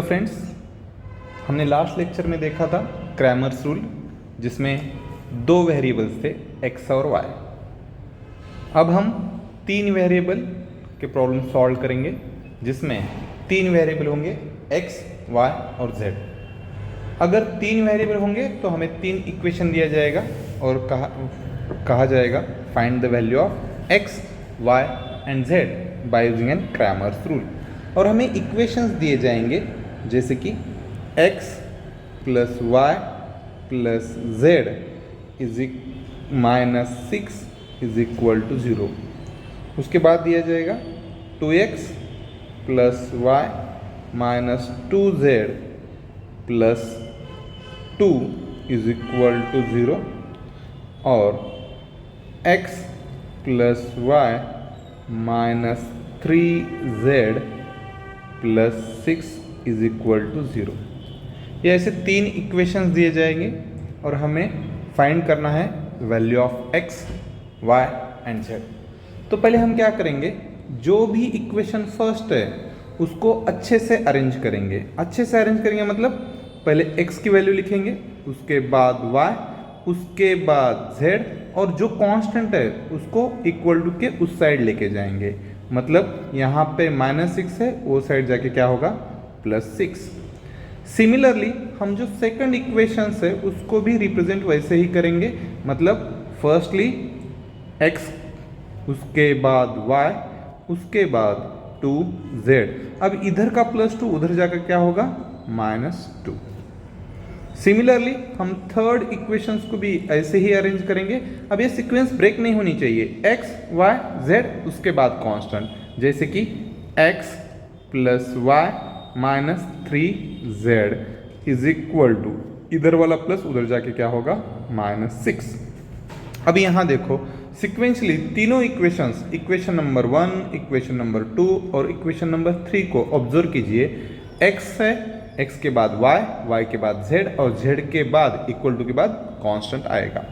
Friends, हमने last lecture में देखा था क्रैमर्स रूल, जिसमें दो वेरिएबल्स थे x और y। अब हम तीन वेरिएबल के प्रॉब्लम सॉल्व करेंगे, जिसमें तीन वेरिएबल होंगे x, y और z। अगर तीन वेरिएबल होंगे तो हमें तीन इक्वेशन दिया जाएगा और कहा जाएगा find the value of x, y and z by using an Cramer's rule. और हमें इक्वेशंस दिए जाएंगे जैसे कि x plus y plus z is -6 is equal to 0। उसके बाद दिया जाएगा 2x plus y minus 2z plus 2 is equal to 0 और x plus y minus 3z plus 6 is equal to 0। ये ऐसे तीन इक्वेशंस दिए जाएंगे और हमें फाइंड करना है value of x, y and z। तो पहले हम क्या करेंगे, जो भी इक्वेशन फर्स्ट है उसको अच्छे से अरेंज करेंगे। अच्छे से अरेंज करेंगे मतलब पहले x की वैल्यू लिखेंगे, उसके बाद y, उसके बाद z और जो कांस्टेंट है उसको इक्वल टू के उस साइड लेके जाएंगे। मतलब यहाँ पे -6 है, वो साइड जाके क्या होगा +6। सिमिलरली हम जो सेकंड इक्वेशंस है उसको भी रिप्रेजेंट वैसे ही करेंगे। मतलब फर्स्टली x, उसके बाद y, उसके बाद 2z। अब इधर का +2 उधर जाकर क्या होगा -2। सिमिलरली हम थर्ड इक्वेशंस को भी ऐसे ही अरेंज करेंगे। अब ये सीक्वेंस ब्रेक नहीं होनी चाहिए, x, y, z उसके बाद कांस्टेंट, जैसे कि x plus y minus 3z is equal to इधर वाला प्लस उधर जाके क्या होगा -6। अब यहाँ देखो सिक्वेंशली तीनों equations, equation number 1, equation number 2 और इक्वेशन नंबर 3 को ऑब्जर्व कीजिए। x है, x के बाद y, y के बाद z और z के बाद इक्वल टू के बाद कांस्टेंट आएगा।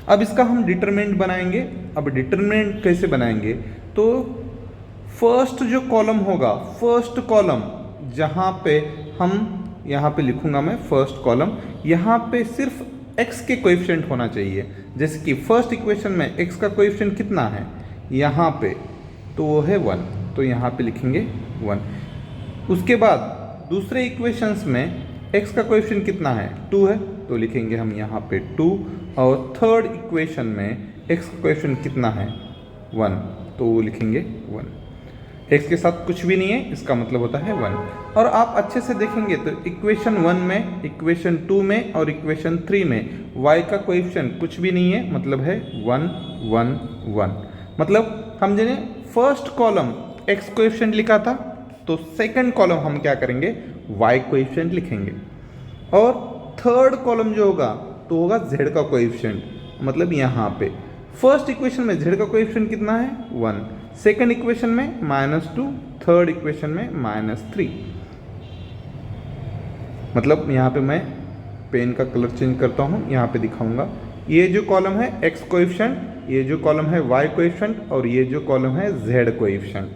अब इसका हम डिटरमिनेंट बनाएंगे। अब डिटरमिनेंट कैसे बनाएंगे, तो फर्स्ट जो कॉलम होगा, फर्स्ट कॉलम जहाँ पे हम यहाँ पे लिखूंगा मैं फर्स्ट कॉलम, यहाँ पे सिर्फ x के कोएफिशिएंट होना चाहिए। जैसे कि फर्स्ट इक्वेशन में x का कोएफिशिएंट कितना है यहाँ पे, तो वो है 1, तो यहाँ पे लिखेंगे 1। उसके बाद दूसरे इक्वेशंस में x का कोएफिशिएंट कितना है 2 है, तो लिखेंगे हम यहाँ पे 2। और थर्ड इक्वेशन में x का कोएफिशिएंट कितना है 1, तो वो लिखेंगे 1। x के साथ कुछ भी नहीं है, इसका मतलब होता है 1। और आप अच्छे से देखेंगे तो इक्वेशन 1 में, इक्वेशन 2 में और इक्वेशन 3 में y का कोएफिशिएंट कुछ भी नहीं है, मतलब है 1 1 1। मतलब हम जिन्हें फर्स्ट कॉलम x कोएफिशिएंट लिखा था, तो सेकंड कॉलम हम क्या करेंगे y कोएफिशिएंट लिखेंगे। और थर्ड कॉलम जो होगा तो होगा z का कोएफिशिएंट। मतलब यहाँ पे फर्स्ट इक्वेशन में z का कोएफिशिएंट कितना है 1, सेकंड इक्वेशन में -2, थर्ड इक्वेशन में -3। मतलब यहाँ पे मैं पेन का कलर चेंज करता हूँ, यहाँ पे दिखाऊंगा। ये जो कॉलम है x कोएफिशिएंट, ये जो कॉलम है y कोएफिशिएंट और ये जो कॉलम है z कोएफिशिएंट।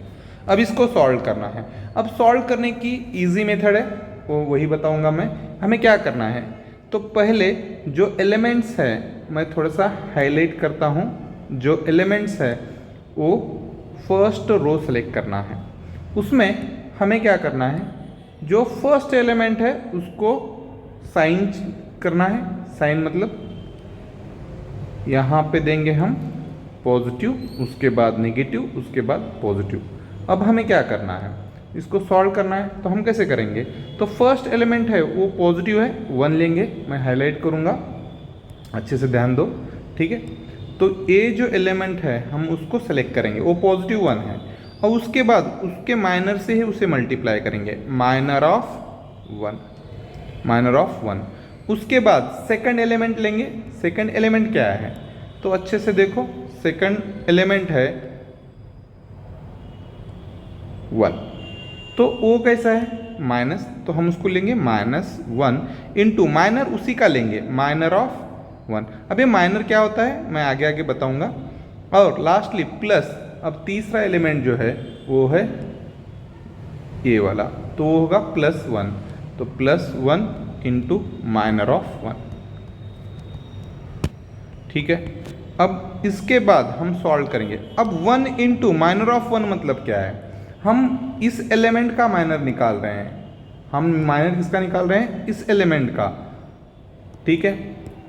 अब इसको सॉल्व करना है। अब सॉल्व करने की इजी मेथड है, वो वही बताऊंगा मैं। हमें क्या करना है, तो पहले जो एलिमेंट्स है मैं थोड़ा सा हाईलाइट करता हूँ। जो एलिमेंट्स है वो फर्स्ट रो सेलेक्ट करना है। उसमें हमें क्या करना है, जो फर्स्ट एलिमेंट है उसको साइन करना है। साइन मतलब यहाँ पे देंगे हम पॉजिटिव, उसके बाद नेगेटिव, उसके बाद पॉजिटिव। अब हमें क्या करना है, इसको सॉल्व करना है। तो हम कैसे करेंगे, तो फर्स्ट एलिमेंट है वो पॉजिटिव है, 1 लेंगे। मैं हाईलाइट करूँगा, अच्छे से ध्यान दो, ठीक है। तो ये जो एलिमेंट है हम उसको सेलेक्ट करेंगे, वो पॉजिटिव 1 है। और उसके बाद उसके माइनर से ही उसे मल्टीप्लाई करेंगे, माइनर ऑफ 1, माइनर ऑफ 1। उसके बाद सेकंड एलिमेंट लेंगे। सेकंड एलिमेंट क्या है, तो अच्छे से देखो, सेकंड एलिमेंट है 1, तो वो कैसा है माइनस, तो हम उसको लेंगे -1 इंटू माइनर उसी का लेंगे, माइनर ऑफ 1। अब ये माइनर क्या होता है मैं आगे आगे बताऊंगा। और लास्टली प्लस, अब तीसरा एलिमेंट जो है वो है ये वाला, तो वो होगा +1। तो +1 इंटू माइनर ऑफ 1। ठीक है, अब इसके बाद हम सॉल्व करेंगे। अब 1 इंटू माइनर ऑफ 1 मतलब क्या है, हम इस एलिमेंट का माइनर निकाल रहे हैं। हम माइनर किसका निकाल रहे हैं, इस एलिमेंट का। ठीक है,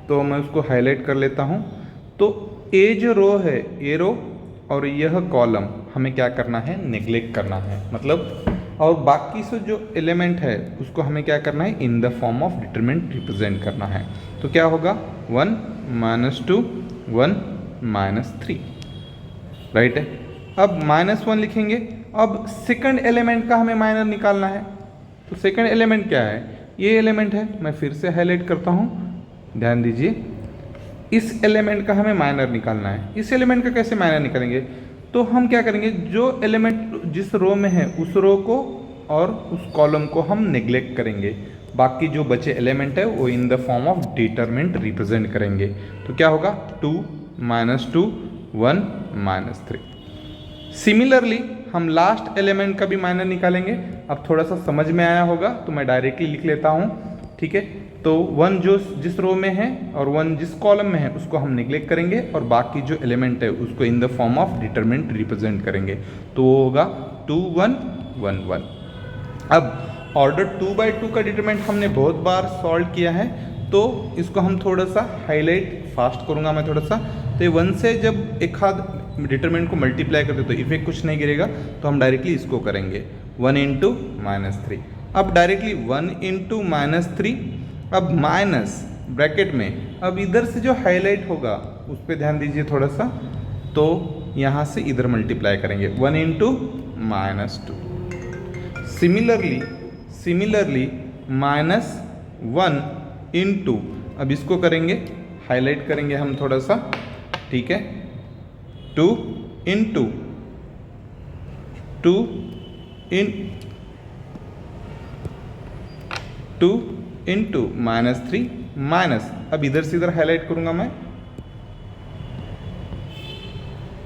तो मैं उसको हाईलाइट कर लेता हूँ। तो ये जो रो है, ये रो और यह कॉलम हमें क्या करना है, नेग्लेक्ट करना है मतलब, और बाकी से जो एलिमेंट है उसको हमें क्या करना है, in the form of determinant represent करना है। तो क्या होगा, 1 -2 1 -3, राइट है। अब -1 लिखेंगे। अब सेकंड एलिमेंट का हमें माइनर निकालना है। तो सेकंड एलिमेंट क्या है, ये एलिमेंट है। मैं फिर से हाईलाइट करता हूँ, ध्यान दीजिए। इस एलिमेंट का हमें माइनर निकालना है। इस एलिमेंट का कैसे माइनर निकालेंगे, तो हम क्या करेंगे, जो एलिमेंट जिस रो में है उस रो को और उस कॉलम को हम नेग्लेक्ट करेंगे। बाकी जो बचे एलिमेंट है वो in the form of determinant represent करेंगे। तो क्या होगा, 2 -2 1 -3। सिमिलरली हम लास्ट एलिमेंट का भी माइनर निकालेंगे। अब थोड़ा सा समझ में आया होगा तो मैं डायरेक्टली लिख लेता हूँ। ठीक है, तो 1 जो जिस रो में है और 1 जिस कॉलम में है उसको हम निगलेक्ट करेंगे और बाकी जो एलिमेंट है उसको in the form of determinant represent करेंगे। तो वो होगा 2 1 1 1। अब ऑर्डर 2/2 का डिटरमिनेंट हमने बहुत बार सॉल्व किया है, तो इसको हम थोड़ा सा हाईलाइट फास्ट करूँगा मैं थोड़ा सा। तो 1 से जब एक हाथ डिटरमिनेंट को मल्टीप्लाई करते तो इफेक्ट कुछ नहीं गिरेगा, तो हम डायरेक्टली इसको करेंगे 1 इंटू -3। अब डायरेक्टली 1 इंटू -3, अब माइनस ब्रैकेट में, अब इधर से जो हाईलाइट होगा उस पर ध्यान दीजिए थोड़ा सा। तो यहाँ से इधर मल्टीप्लाई करेंगे 1 इंटू -2। सिमिलरली -1 इंटू, अब इसको करेंगे, हाईलाइट करेंगे हम थोड़ा सा। ठीक है, 2 इंटू 2 इंटू -3 माइनस, अब इधर से इधर हाईलाइट करूंगा मैं,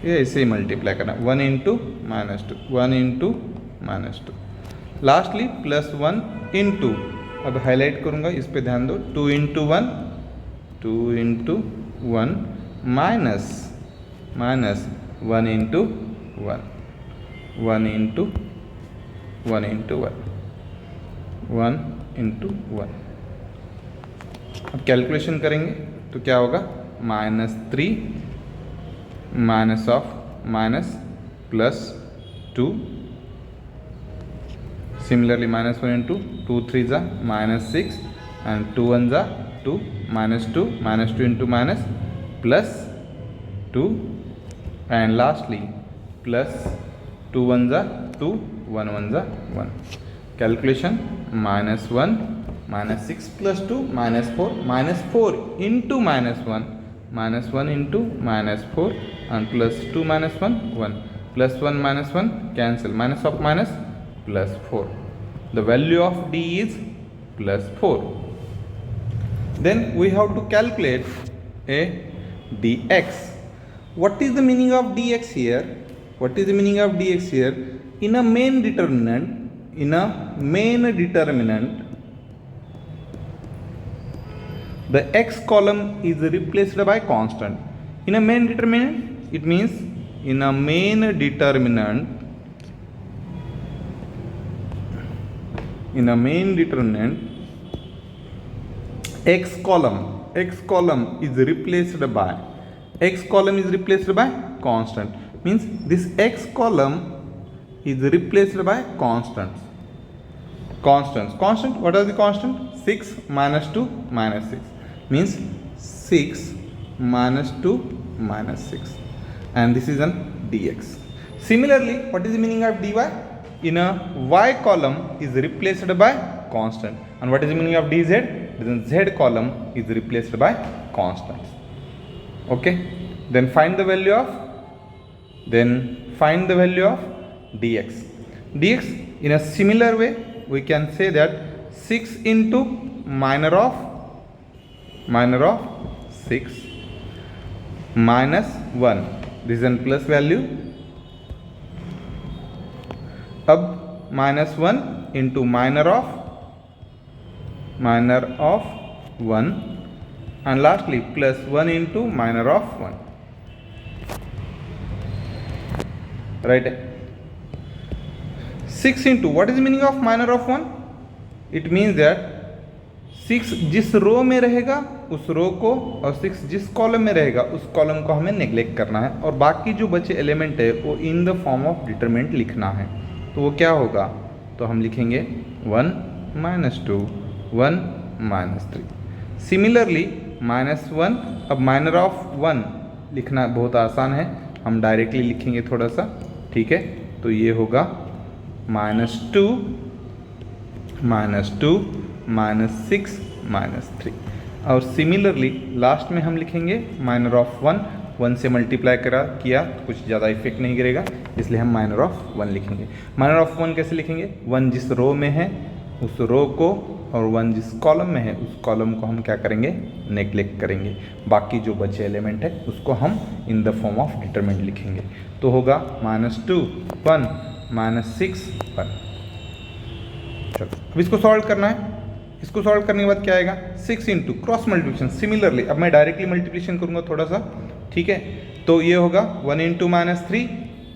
ये ऐसे ही मल्टीप्लाई करना 1 इंटू -2 1 इंटू -2। लास्टली +1 इंटू, अब हाईलाइट करूंगा, इस पे ध्यान दो, 2 into 1 2 into 1 minus 1 into 1 1 into 1 into 1 1 into 1। अब कैलकुलेशन करेंगे तो क्या होगा, -3 minus of minus +2। Similarly -1 into 2 3 ज़ा -6 एंड 2 1 ज़ा 2 -2 इंटू माइनस +2 एंड लास्टली +2 1 ज़ा 2 1 1 ज़ा 1। Calculation -1 -6 +2 -4 into -1 -1 into -4 and +2 -1 1 +1 -1 cancel, minus of minus +4. The value of d is +4. Then we have to calculate a dx. What is the meaning of dx here? What is the meaning of dx here? In a main determinant, the x column is replaced by constant. In a main determinant, it means in a main determinant, x column is replaced by constant. Means this x column is replaced by constants. Constant, what are the constant? 6 -2 -6 means 6 -2 -6, and this is an dx. Similarly, what is the meaning of dy? In a y column is replaced by constant, and what is the meaning of dz? Then z column is replaced by constants. Okay, then find the value of dx. In a similar way we can say that 6 into minor of 6 -1, this is a plus value. अब -1 into minor of minor of 1 and lastly plus 1 into minor of 1. Right? 6 into, what is the meaning of minor of 1? It means that 6 जिस रो में रहेगा उस रो को और 6 जिस column में रहेगा उस कॉलम को हमें नेग्लेक्ट करना है और बाकी जो बचे एलिमेंट है वो in the form of determinant लिखना है। तो वो क्या होगा? तो हम लिखेंगे 1 - 2 1 - 3। सिमिलरली -1, अब माइनर ऑफ 1 लिखना बहुत आसान है, हम डायरेक्टली लिखेंगे थोड़ा सा, ठीक है। तो ये होगा -2 -2 -6 -3 और सिमिलरली लास्ट में हम लिखेंगे माइनर ऑफ 1 से मल्टीप्लाई किया तो कुछ ज़्यादा इफेक्ट नहीं गिरेगा, इसलिए हम माइनर ऑफ 1 लिखेंगे। माइनर ऑफ 1 कैसे लिखेंगे? 1 जिस रो में है उस रो को और 1 जिस कॉलम में है उस कॉलम को हम क्या करेंगे? नेग्लेक्ट करेंगे। बाकी जो बचे एलिमेंट है उसको हम in the form of determinant लिखेंगे। तो होगा -2 1 -6 1। चलो अब इसको सॉल्व करना है। इसको सॉल्व करने के बाद क्या आएगा? 6 इंटू क्रॉस मल्टीप्लिकेशन। सिमिलरली अब मैं डायरेक्टली मल्टीप्लिकेशन करूंगा थोड़ा सा, ठीक है। तो ये होगा 1 इंटू -3।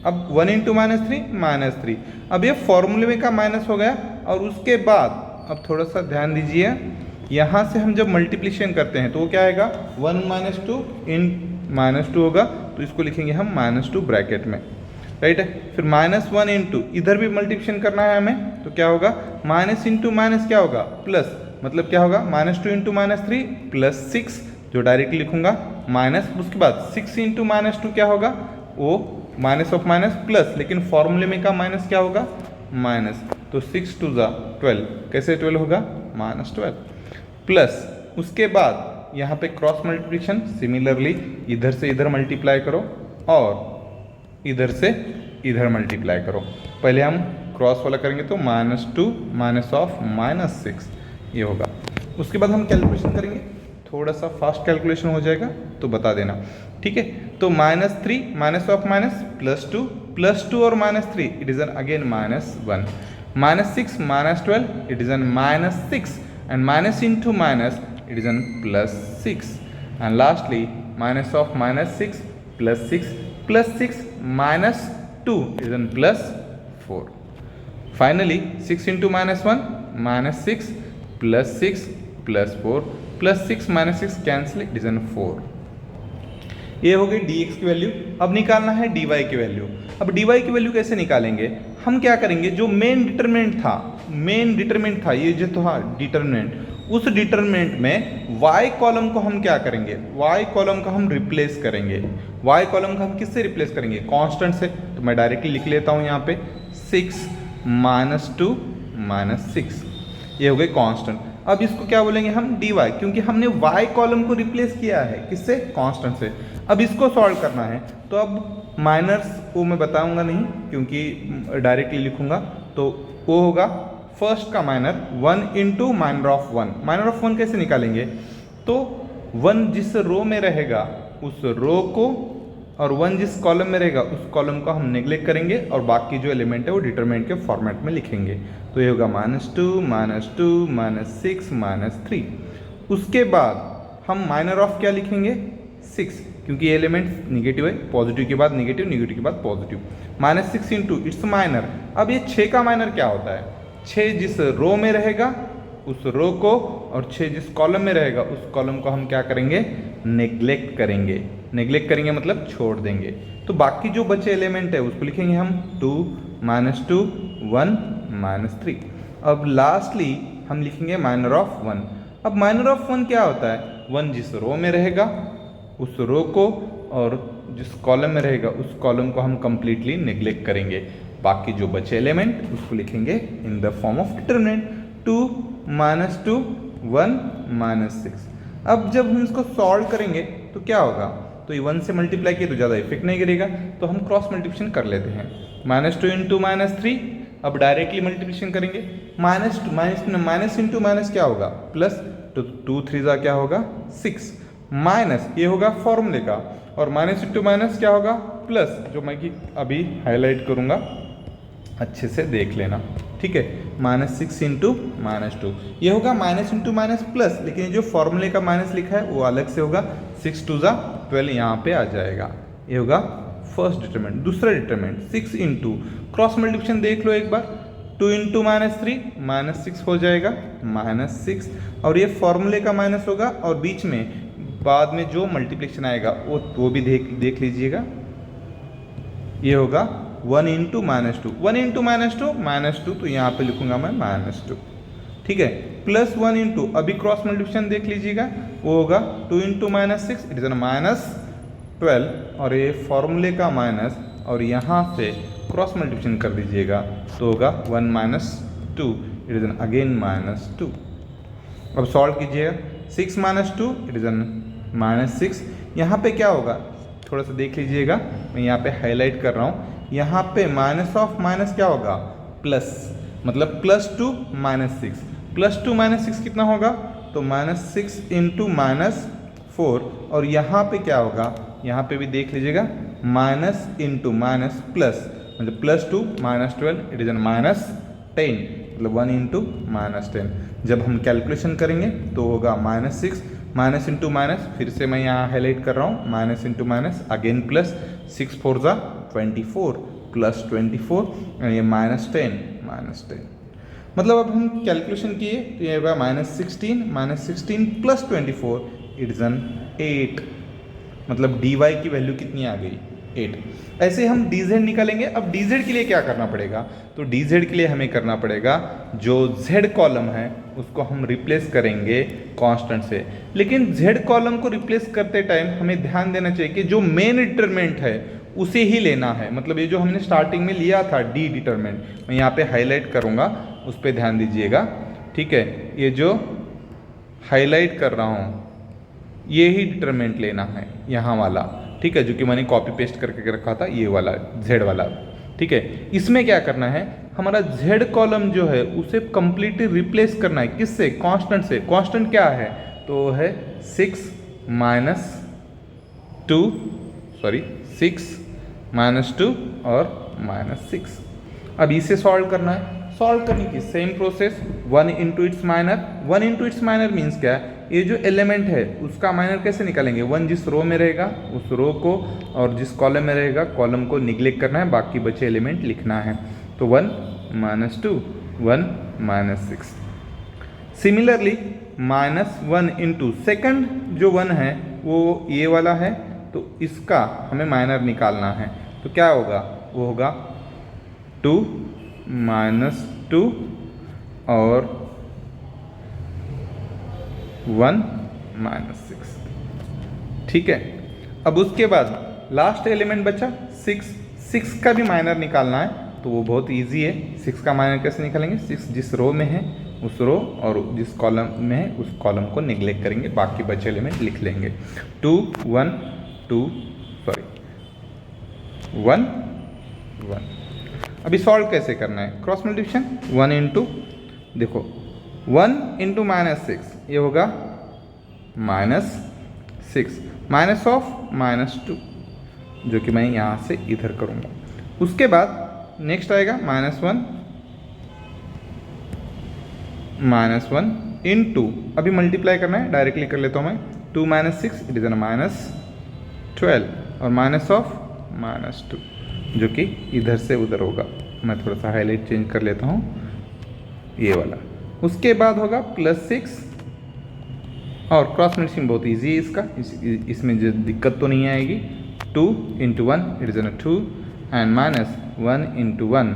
अब 1 इंटू -3 अब ये फॉर्मूले में का माइनस हो गया और उसके बाद अब थोड़ा सा ध्यान दीजिए, यहाँ से हम जब मल्टीप्लिकेशन करते हैं तो वो क्या आएगा? 1 - 2 इन -2 होगा, तो इसको लिखेंगे हम -2 ब्रैकेट में, राइट है। फिर -1 इंटू इधर भी मल्टीप्लिकेशन करना है हमें, तो क्या होगा? माइनस इंटू माइनस क्या होगा? प्लस, मतलब क्या होगा? -2 इंटू -3 प्लस 6 जो डायरेक्टली लिखूंगा माइनस, उसके बाद 6 इंटू -2 क्या होगा? वो माइनस ऑफ माइनस प्लस, लेकिन फॉर्मूले में का माइनस क्या होगा? माइनस। तो 6 2 12, कैसे 12 होगा? -12 प्लस उसके बाद यहाँ पे क्रॉस मल्टीप्लिकेशन। सिमिलरली इधर से इधर मल्टीप्लाई करो और इधर से इधर मल्टीप्लाई करो। पहले हम क्रॉस वाला करेंगे तो -2 माइनस ऑफ -6 ये होगा। उसके बाद हम कैलकुलेशन करेंगे, थोड़ा सा फास्ट कैलकुलेशन हो जाएगा तो बता देना, ठीक है। तो -3 माइनस ऑफ माइनस +2 और -3 it is an again -1, -6 -12 it is an -6 and minus into minus it is an +6 and lastly minus of -6 +6 -2 is an +4. Finally 6 into -1 -6 +6 +4 +6 -6 cancel it is an 4. ये हो गई dx की वैल्यू। अब निकालना है dy की value. अब dy की वैल्यू कैसे निकालेंगे? हम क्या करेंगे? जो मेन डिटरमिनेंट था ये जो था डिटरमिनेंट, उस डिटरमिनेंट में y कॉलम को हम क्या करेंगे? y कॉलम को हम रिप्लेस करेंगे। y कॉलम को हम किससे रिप्लेस करेंगे? कांस्टेंट से। तो मैं डायरेक्टली लिख लेता हूँ यहाँ पे 6 -2 -6, ये हो गए कांस्टेंट। अब इसको क्या बोलेंगे हम? dy, क्योंकि हमने y कॉलम को रिप्लेस किया है किससे? कांस्टेंट से। अब इसको सॉल्व करना है तो अब माइनर्स को मैं बताऊंगा नहीं क्योंकि डायरेक्टली लिखूंगा। तो वो होगा फर्स्ट का minor 1 into minor of 1। Minor of 1 कैसे निकालेंगे? तो 1 जिस रो में रहेगा उस रो को और 1 जिस कॉलम में रहेगा उस कॉलम को हम नेग्लेक्ट करेंगे और बाकी जो एलिमेंट है वो डिटरमिनेंट के फॉर्मेट में लिखेंगे। तो ये होगा -2 -6 -3। उसके बाद हम माइनर ऑफ क्या लिखेंगे? 6, क्योंकि ये एलिमेंट निगेटिव है, पॉजिटिव के बाद निगेटिव, निगेटिव के बाद पॉजिटिव। -6 into its minor. अब ये 6 का माइनर क्या होता है? 6 जिस रो में रहेगा उस रो को और 6 जिस कॉलम में रहेगा उस कॉलम को हम क्या करेंगे? नेग्लेक्ट करेंगे मतलब छोड़ देंगे। तो बाकी जो बचे एलिमेंट है उसको लिखेंगे हम 2 -2 1 -3। अब लास्टली हम लिखेंगे माइनर ऑफ 1। अब माइनर ऑफ 1 क्या होता है? 1 जिस रो में रहेगा उस रो को और जिस कॉलम में रहेगा उस कॉलम को हम कंप्लीटली नेग्लेक्ट करेंगे। बाकी जो बचे एलिमेंट उसको लिखेंगे in the form of determinant 2 -2 1 -6। अब जब हम इसको सॉल्व करेंगे तो क्या होगा? तो ये 1 से मल्टीप्लाई किए तो ज़्यादा इफेक्ट नहीं गिरेगा, तो हम क्रॉस मल्टीप्लिकेशन कर लेते हैं। -2 इंटू -3, अब डायरेक्टली मल्टीप्लिकेशन करेंगे। माइनस इंटू माइनस क्या होगा? प्लस, तो 2 3 क्या होगा? 6 माइनस, ये होगा फॉर्मूले का, और माइनस इंटू माइनस क्या होगा? प्लस, जो मैं कि अभी हाईलाइट करूंगा, अच्छे से देख लेना, ठीक है, -6 इंटू -2 ये होगा माइनस इंटू माइनस प्लस, लेकिन ये जो फॉर्मूले का माइनस लिखा है वो अलग से होगा। 6 2 12 यहाँ पे आ जाएगा। ये होगा फर्स्ट डिटरमिनेंट। दूसरा डिटरमिनेंट 6 इंटू क्रॉस मल्टीप्लिकेशन देख लो एक बार, 2 इंटू -3 -6 हो जाएगा, -6 और ये फॉर्मूले का माइनस होगा और बीच में बाद में जो मल्टीप्लिकेशन आएगा वो भी देख लीजिएगा। ये होगा 1 इंटू -2, 1 इंटू -2 तो यहाँ पे लिखूंगा मैं -2, ठीक है, प्लस 1 इंटू अभी क्रॉस मल्टीप्लिकेशन देख लीजिएगा, वो होगा 2 इंटू -6 इट इज -12 और ये फॉर्मूले का माइनस और यहाँ से क्रॉस मल्टीप्लिकेशन कर दीजिएगा तो होगा 1 - 2 इट इज अगेन -2। अब सॉल्व कीजिएगा, 6 - 2 इट इज -6। यहाँ पे क्या होगा थोड़ा सा देख लीजिएगा, मैं यहाँ पे हाईलाइट कर रहा हूँ। यहाँ पे माइनस ऑफ माइनस क्या होगा प्लस, मतलब +2 -6, +2 -6 कितना होगा तो -6 इंटू -4 और यहाँ पे क्या होगा, यहाँ पे भी देख लीजिएगा माइनस इंटू माइनस प्लस, मतलब +2 -12 इट इज -10, मतलब 1 इंटू -10। जब हम कैलकुलेशन करेंगे तो होगा -6 माइनस इंटू माइनस, फिर से मैं यहाँ हाईलाइट कर रहा हूँ, minus into minus again plus, 6 4 24 plus 24 ये -10 मतलब अब हम कैलकुलेशन किए तो ये होगा -16 प्लस 24 इट इज 8, मतलब dy की वैल्यू कितनी आ गई 8। ऐसे हम dz निकालेंगे। अब dz के लिए क्या करना पड़ेगा, तो dz के लिए हमें करना पड़ेगा जो z कॉलम है उसको हम रिप्लेस करेंगे कांस्टेंट से। लेकिन z कॉलम को रिप्लेस करते टाइम हमें ध्यान देना चाहिए कि जो मेन डिटरमिनेंट है उसे ही लेना है, मतलब ये जो हमने स्टार्टिंग में लिया था डी डिटरमिनेंट, मैं यहाँ पे हाईलाइट करूँगा, उस पर ध्यान दीजिएगा, ठीक है। ये जो हाईलाइट कर रहा हूँ ये ही डिटरमिनेंट लेना है, यहाँ वाला, ठीक है, जो कि मैंने कॉपी पेस्ट करके रखा था, ये वाला z वाला, ठीक है। इसमें क्या करना है, हमारा z कॉलम जो है उसे कंप्लीटली रिप्लेस करना है, किससे, कांस्टेंट से। कांस्टेंट क्या है तो है 6 -2 और -6। अब इसे सॉल्व करना है। सॉल्व करने की same process, 1 into its minor. 1 into its minor means क्या है, ये जो एलिमेंट है उसका माइनर कैसे निकालेंगे, 1 जिस रो में रहेगा उस रो को और जिस कॉलम में रहेगा कॉलम को निगलेक्ट करना है, बाकी बचे एलिमेंट लिखना है। तो 1 -2 1 -6। सिमिलरली -1 इंटू सेकेंड जो 1 है वो ये वाला है, तो इसका हमें माइनर निकालना है। तो क्या होगा, वो होगा 2 -2 और 1 -6, ठीक है। अब उसके बाद लास्ट एलिमेंट बचा 6 का भी माइनर निकालना है, तो वो बहुत इजी है। 6 का माइनर कैसे निकालेंगे, 6 जिस रो में है उस रो और जिस कॉलम में है उस कॉलम को निगलेक्ट करेंगे, बाकी बचे एलिमेंट लिख लेंगे। 2 1 2 1 1। अभी सॉल्व कैसे करना है, क्रॉस मल्टीप्लिकेशन, 1 इंटू, देखो 1 इंटू -6 ये होगा -6 माइनस ऑफ -2, जो कि मैं यहाँ से इधर करूँगा। उसके बाद नेक्स्ट आएगा -1 इंटू, अभी मल्टीप्लाई करना है, डायरेक्टली कर लेता हूँ मैं, 2 -6 इट इज -12 और माइनस ऑफ -2, जो कि इधर से उधर होगा। मैं थोड़ा सा हाईलाइट चेंज कर लेता हूँ, ये वाला। उसके बाद होगा +6 और क्रॉस मल्टीप्लिकेशन बहुत इजी है इसका, इसमें जो दिक्कत तो नहीं आएगी। 2 into 1 it is 2 and -1 into 1।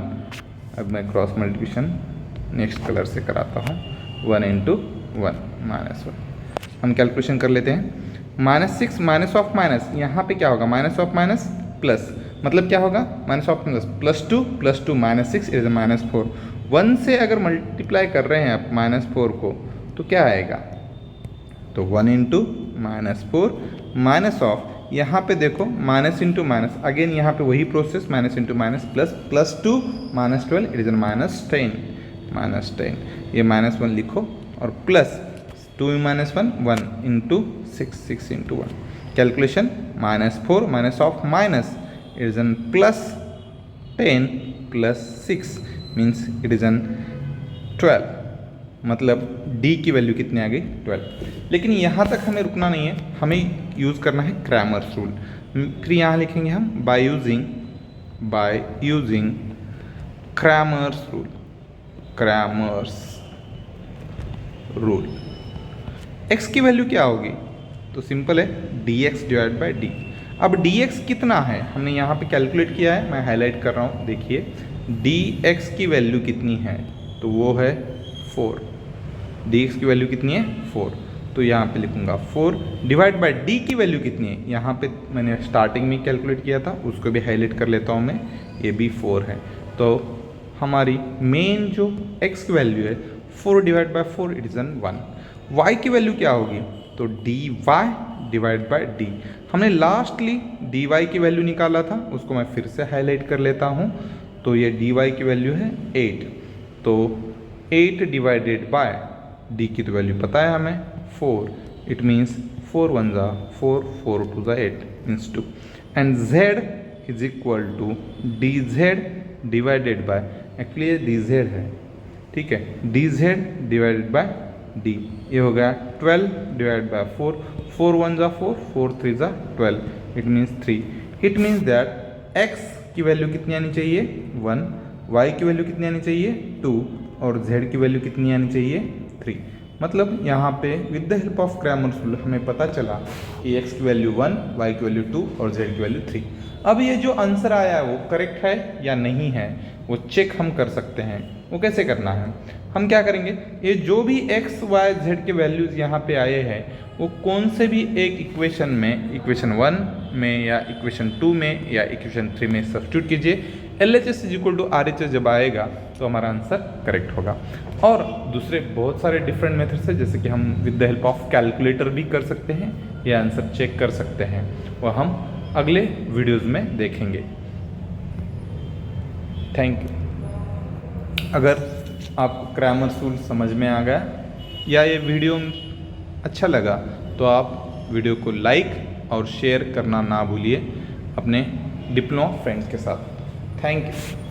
अब मैं क्रॉस मल्टीप्लिकेशन नेक्स्ट कलर से कराता हूँ, 1 इंटू 1 -1। हम कैलकुलेशन कर लेते हैं, -6 माइनस ऑफ माइनस, यहाँ पे क्या होगा, माइनस ऑफ माइनस प्लस, मतलब क्या होगा, माइनस ऑफ प्लस, +2 -6 इज -4। 1 से अगर मल्टीप्लाई कर रहे हैं आप -4 को तो क्या आएगा, तो 1 इंटू -4 माइनस ऑफ, यहाँ पे देखो माइनस इंटू माइनस, अगेन यहाँ पे वही process, minus into minus plus, +2 -12 it is -10, ये -1 लिखो और plus 2 -1 1 into 6 into 1। Calculation, -4 minus of minus it is +10 +6 means it is an 12, मतलब d की वैल्यू कितनी आ गई 12। लेकिन यहाँ तक हमें रुकना नहीं है, हमें यूज़ करना है क्रैमर्स रूल। फिर यहाँ लिखेंगे हम by using Cramer's rule. x की वैल्यू क्या होगी? तो सिंपल है dx डिवाइड बाई डी। अब dx कितना है हमने यहाँ पे कैलकुलेट किया है, मैं हाईलाइट कर रहा हूँ, देखिए dx की वैल्यू कितनी है, तो वो है 4। dx की वैल्यू कितनी है 4, तो यहाँ पे लिखूँगा 4 डिवाइड बाई d की वैल्यू कितनी है, यहाँ पे मैंने स्टार्टिंग में कैलकुलेट किया था, उसको भी हाईलाइट कर लेता हूँ मैं, ये भी 4 है। तो हमारी मेन जो x की वैल्यू है 4 divide by 4 it is an 1। y की वैल्यू क्या होगी? तो dy डिवाइड बाई डी। हमने लास्टली dy की वैल्यू निकाला था, उसको मैं फिर से हाईलाइट कर लेता हूँ। तो ये dy की वैल्यू है 8, तो 8 डिवाइडेड बाय d की तो वैल्यू पता है हमें 4, इट मीन्स 4 1 ज़ा 4, 4 2 ज़ा 8 means 2, and z is equal to dz divided by, actually ये dz है, ठीक है, dz डिवाइडेड बाय d। ये हो गया 12 डिवाइड बाय 4, 4 1 ज़ा 4, 4 3 ज़ा 12, it means 3। It means that x की वैल्यू कितनी आनी चाहिए 1, y की वैल्यू कितनी आनी चाहिए 2, और z की वैल्यू कितनी आनी चाहिए 3। मतलब यहाँ पे with the help of Cramer's rule हमें पता चला कि x की वैल्यू 1, y की वैल्यू 2 और z की वैल्यू 3। अब ये जो आंसर आया है वो करेक्ट है या नहीं है, वो चेक हम कर सकते हैं। वो कैसे करना है? हम क्या करेंगे, ये जो भी x, y, z के वैल्यूज़ यहाँ पे आए हैं वो कौन से भी एक इक्वेशन में, इक्वेशन 1 में या इक्वेशन 2 में या इक्वेशन 3 में सब्स्टिट्यूट कीजिए। LHS is equal to RHS जब आएगा तो हमारा आंसर करेक्ट होगा। और दूसरे बहुत सारे डिफरेंट मेथड्स है, जैसे कि हम with the help of calculator भी कर सकते हैं, ये आंसर चेक कर सकते हैं, वह हम अगले वीडियोज़ में देखेंगे। Thank you. अगर आपको क्रैमर्स रूल समझ में आ गया या ये वीडियो अच्छा लगा तो आप वीडियो को लाइक और शेयर करना ना भूलिए अपने डिप्लोमा फ्रेंड्स के साथ। Thank you.